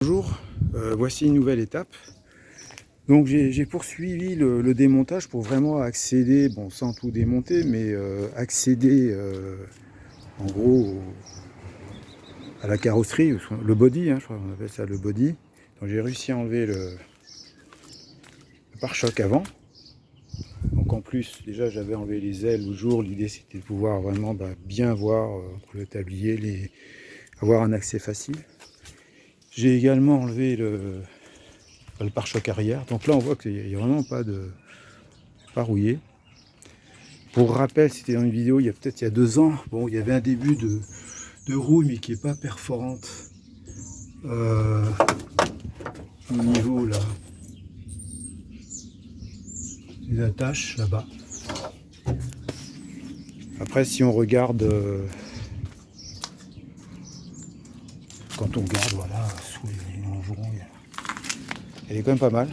Bonjour, voici une nouvelle étape. Donc j'ai poursuivi le démontage pour vraiment accéder, bon sans tout démonter, mais accéder en gros à la carrosserie, le body, je crois qu'on appelle ça le body. Donc j'ai réussi à enlever le pare-choc avant. Donc en plus déjà j'avais enlevé les ailes l'autre jour, l'idée c'était de pouvoir vraiment bien voir entre le tablier, avoir un accès facile. J'ai également enlevé le pare-choc arrière. Donc là, on voit qu'il n'y a vraiment pas rouillé. Pour rappel, c'était dans une vidéo il y a peut-être 2 ans. Bon, il y avait un début de rouille, mais qui n'est pas perforante au niveau là des attaches là-bas. Après, si on regarde, quand on regarde, voilà, sous les longerons, elle est quand même pas mal,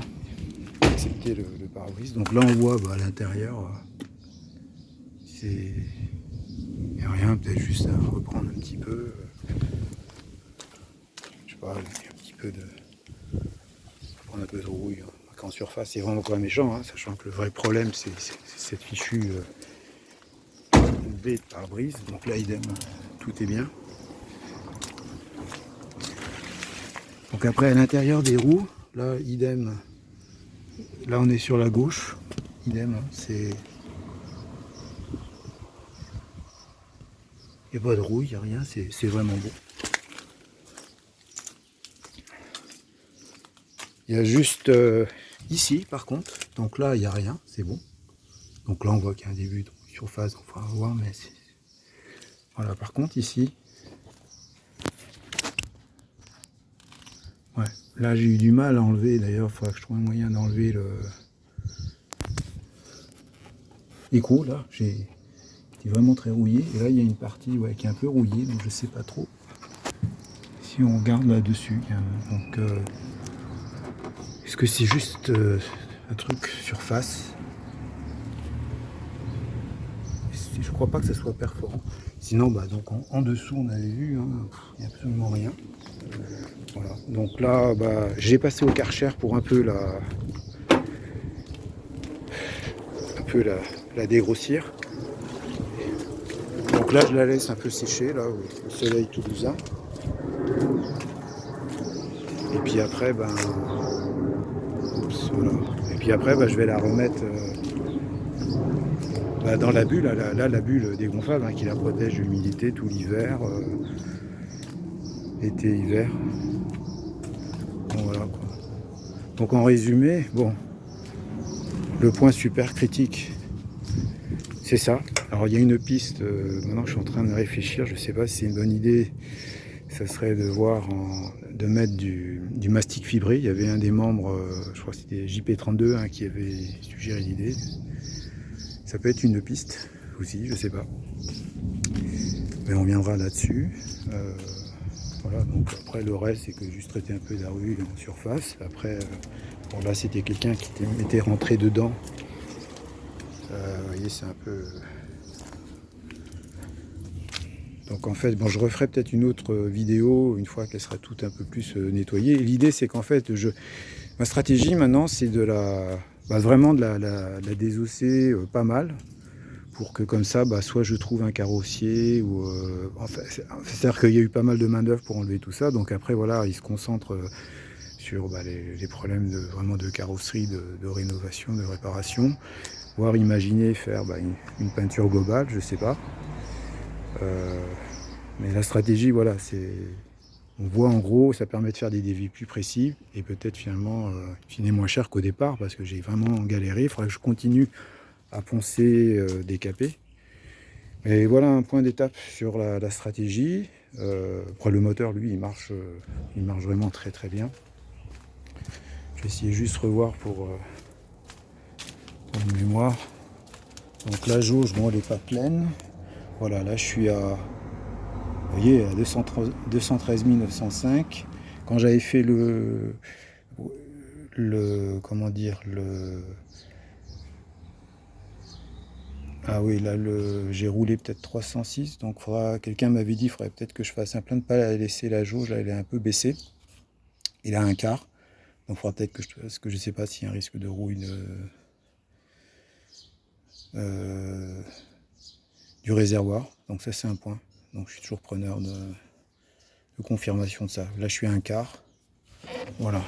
excepté le pare-brise. Donc là, on voit à l'intérieur, il n'y a rien, peut-être juste à reprendre un petit peu. Je sais pas, il y a un petit peu de. Prendre un peu de rouille. En surface, c'est vraiment pas méchant, sachant que le vrai problème, c'est cette fichue baie de pare-brise. Donc là, idem, tout est bien. Donc après, à l'intérieur des roues, là, idem. Là, on est sur la gauche. Idem, c'est. Il n'y a pas de rouille, il n'y a rien, c'est vraiment beau. Il y a juste ici, par contre. Donc là, il n'y a rien, c'est bon. Donc là, on voit qu'il y a un début de surface, on va voir, mais c'est. Voilà, par contre, ici. Ouais, là j'ai eu du mal à enlever, d'ailleurs il faudra que je trouve un moyen d'enlever l'écrou, là, j'ai été vraiment très rouillé, et là il y a une partie qui est un peu rouillée, donc je sais pas trop si on regarde là-dessus, donc est-ce que c'est juste un truc surface? Je crois pas que ça soit perforant, sinon donc en dessous on avait vu, il n'y a absolument rien. Voilà, donc là j'ai passé au Karcher pour un peu la dégrossir. Donc là je la laisse un peu sécher là au soleil toulousain. Et puis après voilà. Et puis après je vais la remettre dans la bulle, la bulle dégonflable qui la protège de l'humidité tout l'hiver, été, hiver. Bon, voilà, quoi. Donc en résumé, bon, le point super critique, c'est ça. Alors il y a une piste, maintenant je suis en train de réfléchir, je ne sais pas si c'est une bonne idée, ça serait de voir, de mettre du mastic fibré. Il y avait un des membres, je crois que c'était JP32 qui avait suggéré l'idée. Ça peut être une piste aussi, je ne sais pas. Mais on viendra là-dessus. Voilà, donc après le reste c'est que juste traiter un peu la rue en surface. Après, bon là c'était quelqu'un qui était rentré dedans. Vous voyez, c'est un peu. Donc en fait, bon, je referai peut-être une autre vidéo une fois qu'elle sera toute un peu plus nettoyée. L'idée c'est qu'en fait, ma stratégie maintenant c'est de vraiment de la désosser pas mal. Pour que comme ça, soit je trouve un carrossier, ou c'est-à-dire qu'il y a eu pas mal de main d'œuvre pour enlever tout ça. Donc après, voilà, il se concentre sur les problèmes vraiment de carrosserie, de rénovation, de réparation, voire imaginer faire une peinture globale, je sais pas. Mais la stratégie, voilà, on voit en gros, ça permet de faire des devis plus précis et peut-être finalement finir moins cher qu'au départ parce que j'ai vraiment galéré. Il faudra que je continue à poncer, décaper. Et voilà un point d'étape sur la stratégie. Après le moteur, lui, il marche vraiment très très bien. Je vais essayer juste revoir pour une mémoire. Donc la jauge, bon, elle n'est pas pleine. Voilà, là je suis à, vous voyez, à 213 905. Quand j'avais fait comment dire, ah oui, là j'ai roulé peut-être 306, donc quelqu'un m'avait dit qu'il faudrait peut-être que je fasse un plein de pas laisser la jauge, là elle est un peu baissée. il a un quart. Donc il faudra peut-être parce que je ne sais pas s'il y a un risque de rouille du réservoir. Donc ça c'est un point. Donc je suis toujours preneur de confirmation de ça. Là je suis à un quart. Voilà.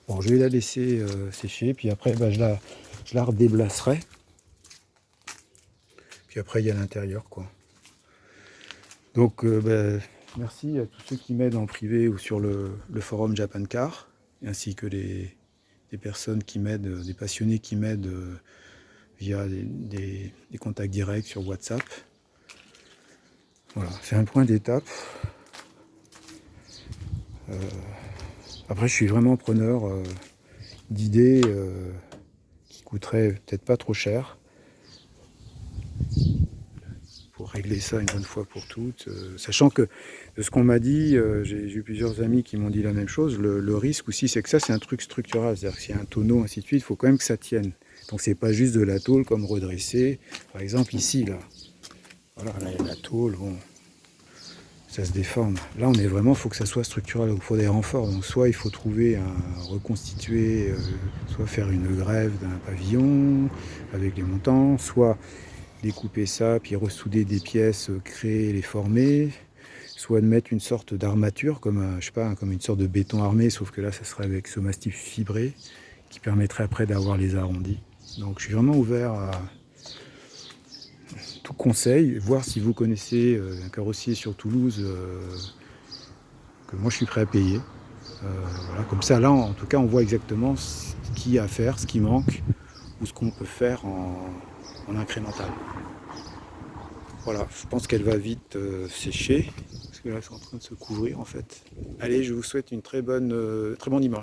Bon, je vais la laisser sécher, puis après bah, je la redéblacerai. Puis après il y a l'intérieur quoi. Donc bah, merci à tous ceux qui m'aident en privé ou sur le forum Japan Car, ainsi que des personnes qui m'aident, des passionnés qui m'aident via des contacts directs sur WhatsApp. Voilà, c'est un point d'étape. Après, je suis vraiment preneur d'idées qui coûteraient peut-être pas trop cher pour régler ça une bonne fois pour toutes. Sachant que de ce qu'on m'a dit, j'ai eu plusieurs amis qui m'ont dit la même chose, le risque aussi, c'est que ça, c'est un truc structural. C'est-à-dire que s'il y a un tonneau, ainsi de suite, il faut quand même que ça tienne. Donc c'est pas juste de la tôle comme redressée. Par exemple ici, là. Voilà, là, la tôle, bon, ça se déforme. Là, on est vraiment, il faut que ça soit structural, il faut des renforts. Donc soit il faut trouver reconstituer, soit faire une grève d'un pavillon avec les montants, soit découper ça, puis ressouder des pièces, créer, les former, soit de mettre une sorte d'armature, comme, je sais pas, comme une sorte de béton armé, sauf que là, ça serait avec ce mastif fibré, qui permettrait après d'avoir les arrondis. Donc je suis vraiment ouvert à tout conseil, voir si vous connaissez un carrossier sur Toulouse que moi je suis prêt à payer. Voilà, comme ça, là, en tout cas, on voit exactement ce qu'il y a à faire, ce qui manque, ou ce qu'on peut faire en incrémental. Voilà, je pense qu'elle va vite sécher, parce que là, c'est en train de se couvrir, en fait. Allez, je vous souhaite une très bonne image.